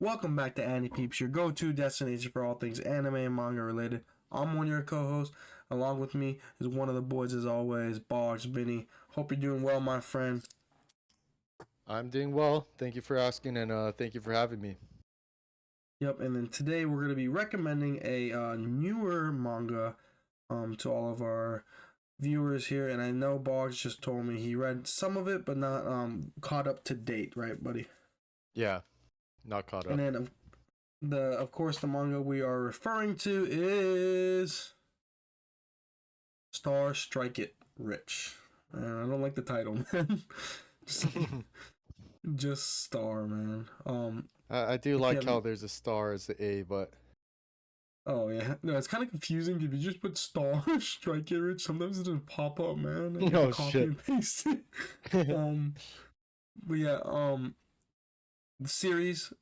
Welcome back to AniPeeps, your go-to destination for all things anime and manga related. I'm one of your co-hosts. Along with me is one of the boys as always, Boggs, Benny. Hope you're doing well, my friend. I'm doing well. Thank you for asking, and thank you for having me. Yep, and then today we're going to be recommending a newer manga to all of our viewers here. And I know Boggs just told me he read some of it, but not caught up to date, right, buddy? Yeah, not caught And up. then of course the manga we are referring to is Star Strike It Rich. I don't like the title, man. just, just Star, man. I do If you like how haven't, there's a star as the A, but oh yeah, no, it's kind of confusing if you just put Star Strike It Rich. Sometimes it doesn't pop up, man. And you have to oh copy shit. and paste it. um, but yeah, the series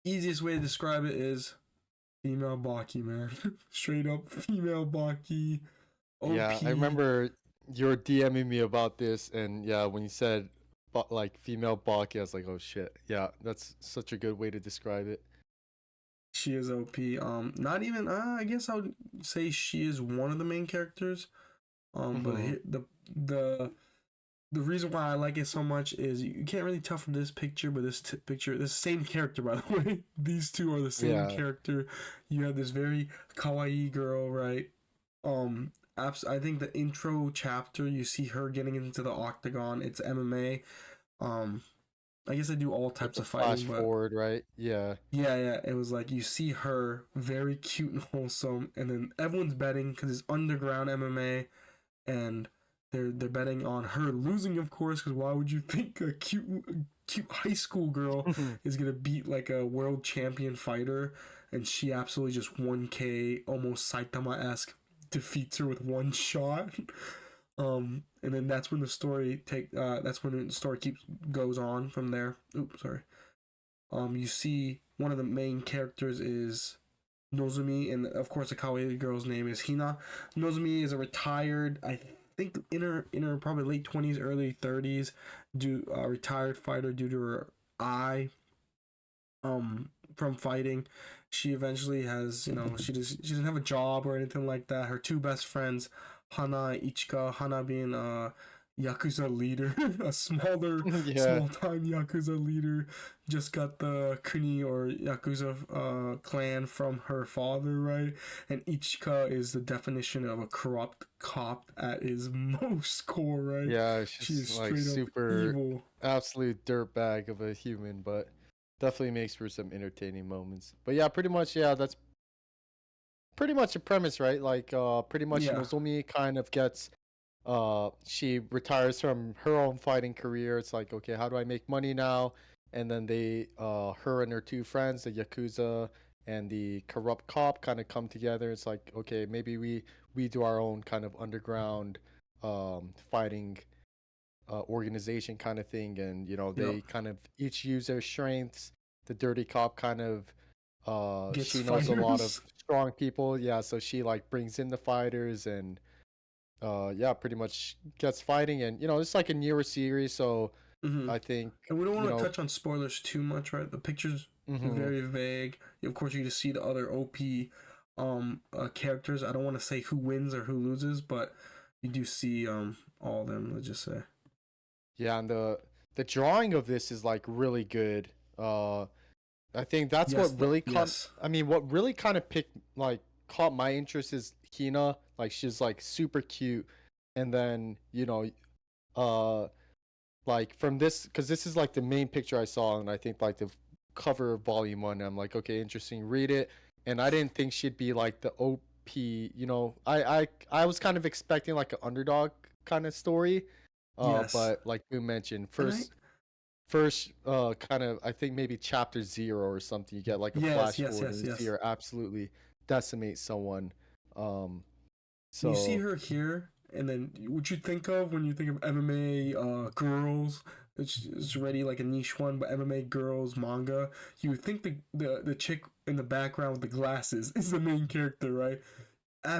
easiest way to describe it is female Baki, man. Straight up female Baki. Yeah, I OP. remember you were DMing me about this, and yeah, when you said like female Baki, I was like, oh shit. Yeah, that's such a good way to describe it. She is OP. Not even. I guess I would say she is one of the main characters. But Mm-hmm. the the reason why I like it so much is you can't really tell from this picture, but picture, this same character, by the way. These two are the same Yeah, character. You have this very kawaii girl, right? I think the intro chapter, you see her getting into the octagon. It's MMA. Um, I guess I do all with types the of flash fighting, but forward, right? Yeah. yeah, it was like you see her very cute and wholesome, and then everyone's betting because it's underground MMA, and they're betting on her losing, of course, because why would you think a cute high school girl is gonna beat like a world champion fighter, and she absolutely just 1K almost Saitama esque defeats her with one shot. And then that's when the story that's when the story keeps goes on from there. Oops, sorry. You see one of the main characters is Nozomi, and of course the kawaii girl's name is Hina. Nozomi is a retired, I think in her probably late 20s, early 30s, retired fighter due to her eye, from fighting. She eventually has, she doesn't have a job or anything like that. Her two best friends, Hana and Ichika, Hana being a Yakuza leader, a Yeah. small time Yakuza leader, just got the Kuni or Yakuza clan from her father, right? And Ichika is the definition of a corrupt cop at his most core, right? Yeah, She she's is like straight up super evil. absolute dirtbag of a human, but definitely makes for some entertaining moments. But yeah, pretty much, yeah, that's pretty much the premise, right? Like, pretty much Yeah, Nozomi kind of gets, she retires from her own fighting career. It's like, okay, how do I make money now? And then her and her two friends, the Yakuza and the corrupt cop, kind of come together. It's like, okay, maybe we do our own kind of underground, fighting organization kind of thing, and yep. they kind of each use their strengths. The dirty cop kind of Gets she knows a lot of fighters. strong people, yeah, so she like brings in the fighters, and yeah, pretty much gets fighting. And it's like a newer series, so Mm-hmm. I think And we don't you want to know touch on spoilers too much, right? The pictures are hmm very vague. Of course, you just see the other OP characters. I don't want to say who wins or who loses, but you do see all of them. Let's just say. yeah, and the drawing of this is like really good. I think that's Yes, what really caught. yes, I mean, what really kind of caught my interest is Hina. Like, she's like super cute, and then uh, like from this, because this is like the main picture I saw, and I think like the cover of volume one. I'm like, okay, interesting, read it. And I didn't think she'd be like the OP. I was kind of expecting like an underdog kind of story. yes. But like you mentioned, And I first kind of, I think maybe chapter 0 or something, you get like a yes, flash yes, forward yes, and you see yes. her absolutely decimate someone. um You see so her here, and then what you think of when you think of MMA girls. It's already like a niche one, but MMA girls manga. You would think the chick in the background with the glasses is the main character, right?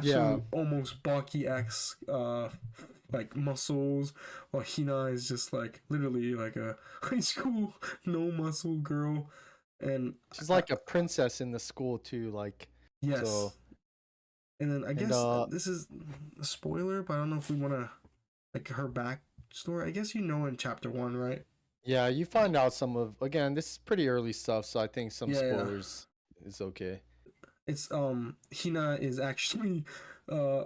yeah, Absolute almost Baki X like muscles, while Hina is just like literally like a high school no muscle girl. And She's I, like a princess in the school too, like so. yes, and then I And guess this is a spoiler, but I don't know if we want to like her backstory. I guess you know in chapter one, right? yeah, you find out some of, again, this is pretty early stuff, so I think some Yeah, yeah. spoilers is okay. It's Hina is actually uh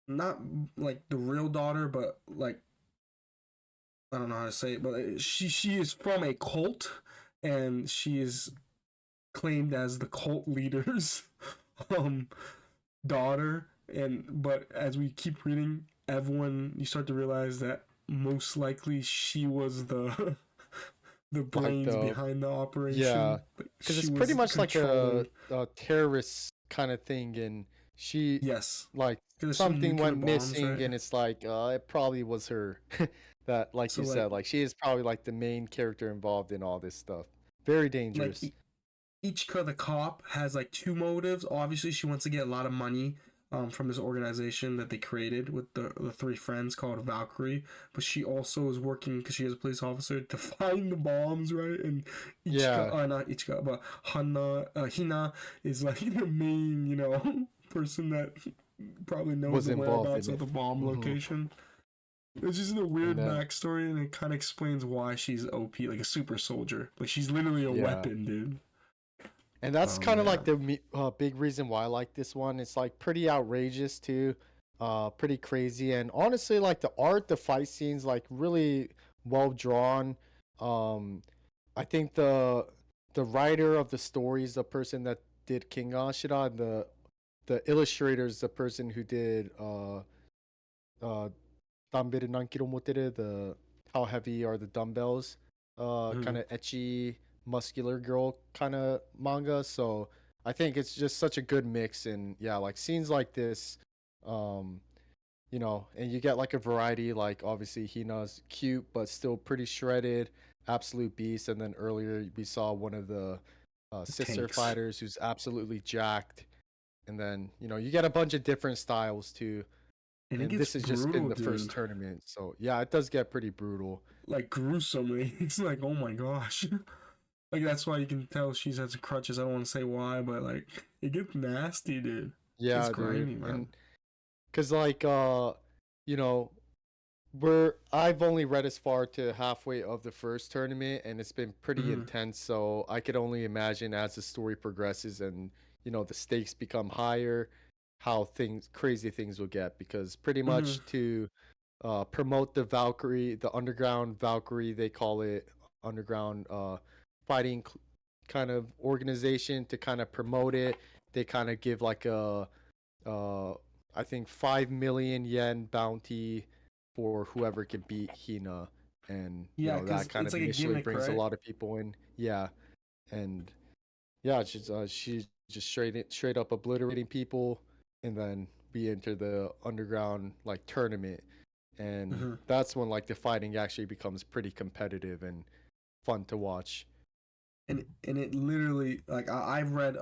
not like the real daughter, but like I don't know how to say it, but she is from a cult, and she is claimed as the cult leader's um daughter. And but as we keep reading, everyone you start to realize that most likely she was the the Like brains the behind the Yeah, operation. because She it's pretty was much like controlling. a terrorist kind of thing, and she Yes, like there's some something nuclear went bombs, missing, right? and it's like it probably was her. That, like So you like said, like she is probably like the main character involved in all this stuff. Very like dangerous. Ichika the cop has like two motives. Obviously, she wants to get a lot of money from this organization that they created with the three friends called Valkyrie. But she also is working because she is a police officer to find the bombs, right? And Yeah, not Ichika, but Hina is like the main, person that probably knows was the involved whereabouts in of it. the bomb Hmm. location. It's just a And weird then backstory, and it kind of explains why she's OP, like a super soldier. Like she's literally a yeah. weapon, dude. And that's Oh kind of like man. the big reason why I like this one. It's like pretty outrageous too, pretty crazy, and honestly, like the art, the fight scenes, like really well drawn. Um, I think the writer of the stories, the person that did King Ashura, and the illustrators, the person who did uh Danberu Nankiro Moteru, the how heavy are the dumbbells, kind Mhm. of etchy, muscular girl kind of manga. So I think it's just such a good mix, and yeah, like scenes like this, um, and you get like a variety. Like obviously Hina's cute, but still pretty shredded, absolute beast. And then earlier we saw one of the sister Tanks. fighters who's absolutely jacked. And then you get a bunch of different styles too, And it and gets this has just been brutal, the first dude. tournament. So yeah, it does get pretty brutal. Like gruesomely. It's like, oh my gosh. Like that's why you can tell she's had some crutches. I don't want to say why, but like it gets nasty, dude. It's Yeah, dude. grimy, man. And cuz like you know, I've only read as far to halfway of the first tournament, and it's been pretty Mm-hmm. intense, so I could only imagine as the story progresses and the stakes become higher, how things crazy things will get, because pretty Mm-hmm. much to promote the Valkyrie, the underground Valkyrie, they call it underground fighting kind of organization, to kind of promote it. They kind of give like a uh, I think 5 million yen bounty for whoever can beat Hina, and Yeah, that because kind it's of like a initially gimmick, brings a right? lot of people in. Yeah, and yeah, she's just straight up obliterating people, and then we enter the underground like tournament, and Mm-hmm. that's when like the fighting actually becomes pretty competitive and fun to watch. And it literally like I've read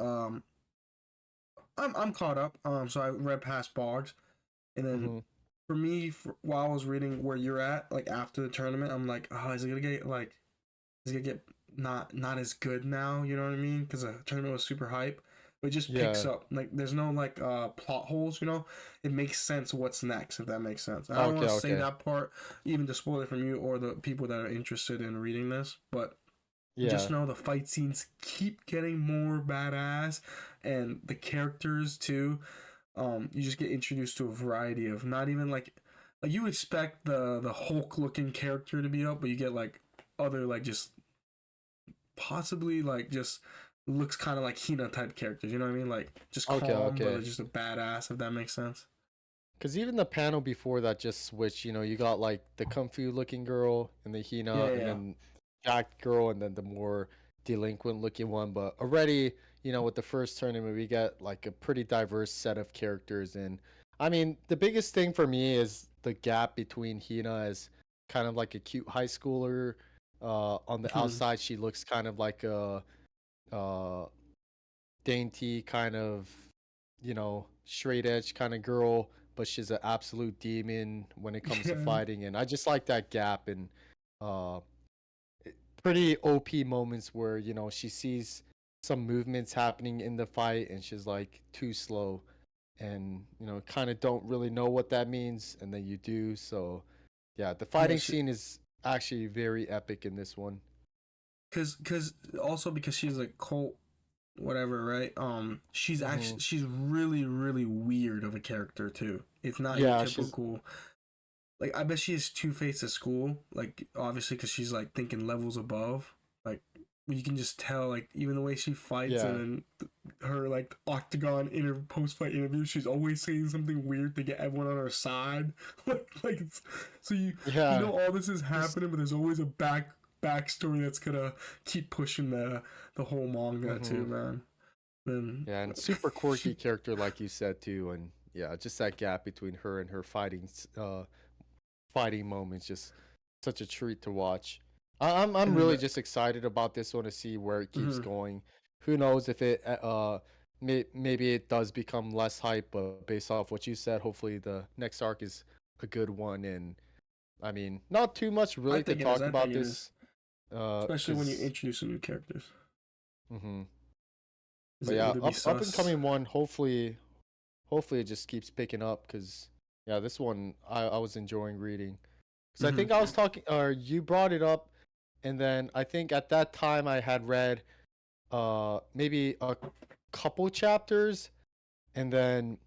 I'm caught up so I read past Boggs, and then Hmm. for me while I was reading where you're at like after the tournament I'm like oh is it gonna get like is it gonna get not as good now, you know what I mean, because the tournament was super hype, but it just picks Yeah. up like there's no like plot holes, it makes sense what's next, if that makes sense. I don't Okay. want to say Okay. that part even to spoil it from you or the people that are interested in reading this, but just Yeah. know the fight scenes keep getting more badass, and the characters too. You just get introduced to a variety of not even like you expect the Hulk looking character to be up, but you get like other like just possibly like just looks kind of like Hina type characters. You know what I mean? Like just Okay. calm, but Okay. like just a badass. If that makes sense. Because even the panel before that just switched. You got like the Kung Fu looking girl and the Yeah, Hina, yeah, and yeah. then Jacked girl, and then the more delinquent looking one. But already, with the first tournament, we get like a pretty diverse set of characters. And I mean, the biggest thing for me is the gap between Hina as kind of like a cute high schooler. On the Mhm. outside, she looks kind of like a uh, dainty kind of, straight edge kind of girl, but she's an absolute demon when it comes to Yeah, fighting. And I just like that gap. And uh, pretty OP moments where, you know, she sees some movements happening in the fight and she's like too slow and, you know, kind of don't really know what that means, and then you do. So yeah, the Yeah, fighting scene is actually very epic in this one. cause also because she's a cult, whatever, right? She's Hmm. actually she's really weird of a character too. It's not your Yeah, she's typical. Like I bet she is two faced at school. Like obviously because she's like thinking levels above. Like you can just tell like even the way she fights yeah. and then her like octagon post fight interview, she's always saying something weird to get everyone on her side. like so you Yeah. know all this is She's happening, but there's always a backstory that's gonna keep pushing the whole manga too, hmm man. Then yeah, and super quirky she, character like you said too, and yeah, just that gap between her and her fighting moments, just such a treat to watch. I'm and then really just excited about this one to see where it keeps mhm. going. Who knows if it maybe it does become less hype, but based off what you said, hopefully the next arc is a good one. And I mean, not too much I really to think it is. talk I think about it is, this, especially when you cause introduce some new characters. hmm Is but it yeah, would it be up and sus? coming one. Hopefully it just keeps picking up, cause yeah, this one I was enjoying reading. Because I Hmm. think I was talking, or you brought it up, and then I think at that time I had read maybe a couple chapters, and then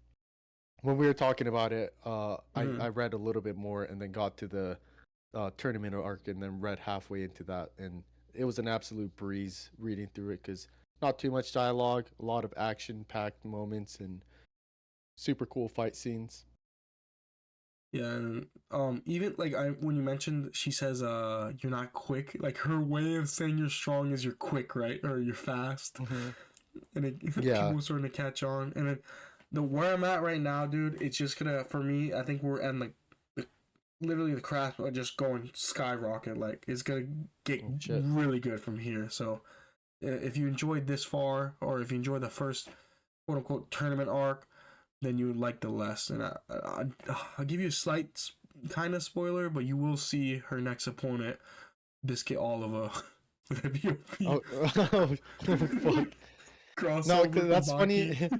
when we were talking about it, I Hmm. read a little bit more, and then got to the tournament arc, and then read halfway into that, and it was an absolute breeze reading through it because not too much dialogue, a lot of action-packed moments, and super cool fight scenes. Yeah, and even like I when you mentioned she says you're not quick, like her way of saying you're strong is you're quick, right? Or you're fast. Hmm. And it, Yeah, people are starting to catch on. And then the where I'm at right now, dude, it's just gonna for me, I think we're at like the, literally the craft are just going skyrocket. Like it's gonna get oh, shit. really good from here. So if you enjoyed this far, or if you enjoyed the first quote unquote tournament arc, then you would like the less. And I'll give you a slight kind of spoiler, but you will see her next opponent, Biscuit Oliva, with a VOP Oh, oh fuck. No, crossover cause from that's Baki. funny.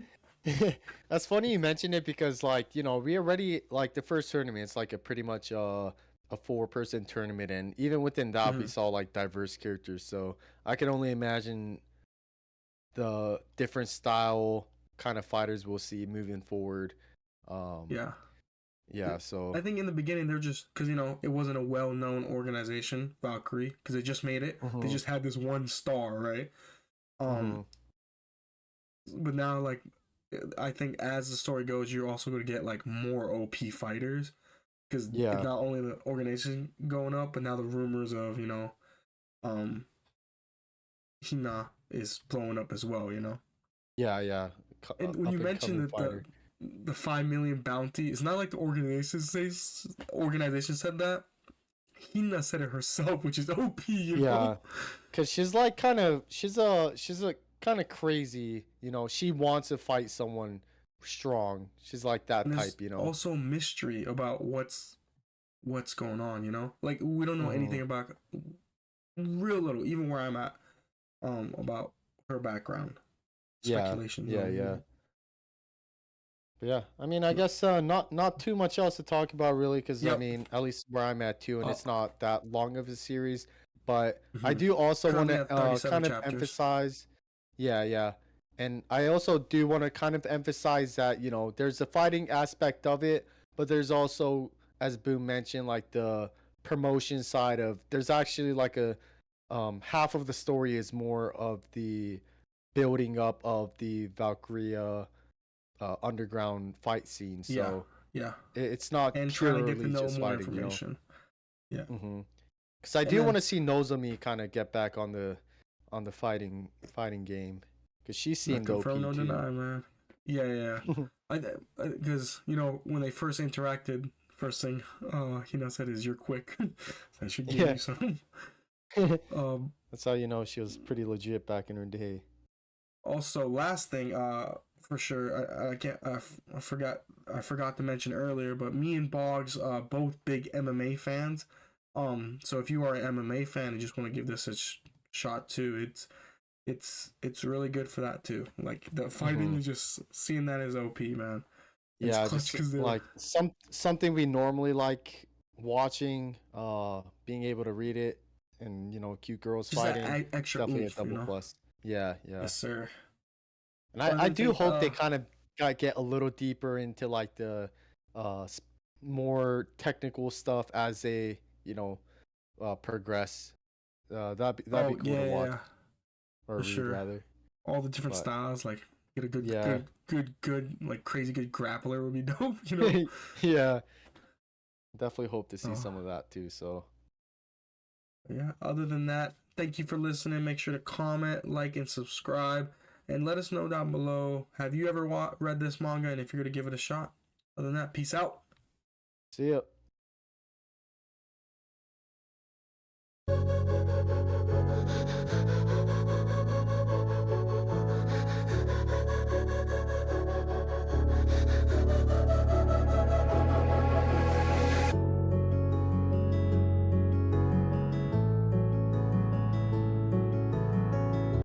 That's funny you mentioned it because, like, you know, we already like the first tournament. It's like a pretty much a four-person tournament, and even within that, we Mhm. saw like diverse characters. So I can only imagine the different style kind of fighters we'll see moving forward. Um, Yeah. yeah. So. I think in the beginning they're just because it wasn't a well-known organization, Valkyrie, because they just made it. They Hmm. just had this one star, right? Um, Hmm. but now like I think as the story goes, you're also going to get like more OP fighters because it's Yeah. not only the organization going up, but now the rumors of um, Hina is blowing up as well. Yeah. Yeah. And when you Up and mentioned coming that fighter. the 5 million bounty, it's not like the organization said that. Hina said it herself, which is OP. Yeah. Cause she's like she's a kind of crazy, you know. She wants to fight someone strong. She's like that And there's type, you know. also mystery about what's going on. Like we don't know Hmm. anything about real little, even where I'm at, about her background. Yeah, Speculations yeah, only. yeah. But yeah, I mean, I guess not too much else to talk about really, because I Yep. mean, at least where I'm at too, and Uh, it's not that long of a series. But I mhm. do also want Currently to at 37 kind of chapters. emphasize, yeah, yeah, and I also do want to kind of emphasize that, you know, there's a fighting aspect of it, but there's also, as Boom mentioned, like the promotion side of. There's actually like a half of the story is more of the building up of the Valkyria underground fight scene. Yeah, So yeah, it's not and trying to get to purely know just more fighting, you know. information. Yeah, Because I and do want then to see Nozomi kind of get back on the fighting game, because she not seemed confirm, OP no too. deny, man. Yeah, yeah. I because when they first interacted, first thing Hina said is you're quick. So I should give Yeah. you some. Um, That's how you know she was pretty legit back in her day. Also, last thing, for sure, I can't, I forgot to mention earlier, but me and Boggs, both big MMA fans. So if you are an MMA fan and just want to give this a shot too, it's really good for that too. Like the fighting is just seeing that as OP, man. It's Yeah, clutch just because they're like something we normally like watching, being able to read it and cute girls just that fighting, extra definitely a oomph, double plus. Yeah, yeah. Yes, sir. And What I other do thing? hope they kind of get a little deeper into like the more technical stuff as they, progress. That'd be Oh cool yeah, to yeah, watch yeah, or for read sure. rather. All the different But styles, like get a yeah. good, like crazy good grappler would be dope, you know? Yeah, definitely hope to see Oh, some of that too. So, yeah. Other than that, thank you for listening. Make sure to comment, like, and subscribe, and let us know down below. Have you ever read this manga, and if you're gonna give it a shot? Other than that, peace out. see ya.